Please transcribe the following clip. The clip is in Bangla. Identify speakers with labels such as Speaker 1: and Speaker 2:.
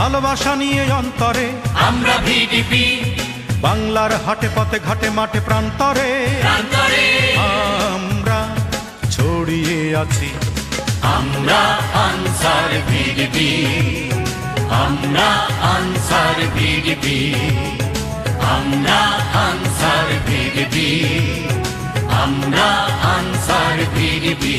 Speaker 1: ভালোবাসা নিয়ে অন্তরে
Speaker 2: আমরা ভিডিপি,
Speaker 1: বাংলার হাটে পথে ঘাটে মাঠে প্রান্তরে
Speaker 2: প্রান্তরে
Speaker 1: আমরা ছড়িয়ে আছি।
Speaker 2: আমরা আনসার ভিডিপি, আমরা আনসার ভিডিপি, আমরা আনসার ভিডিপি, আমরা আনসার ভিডিপি।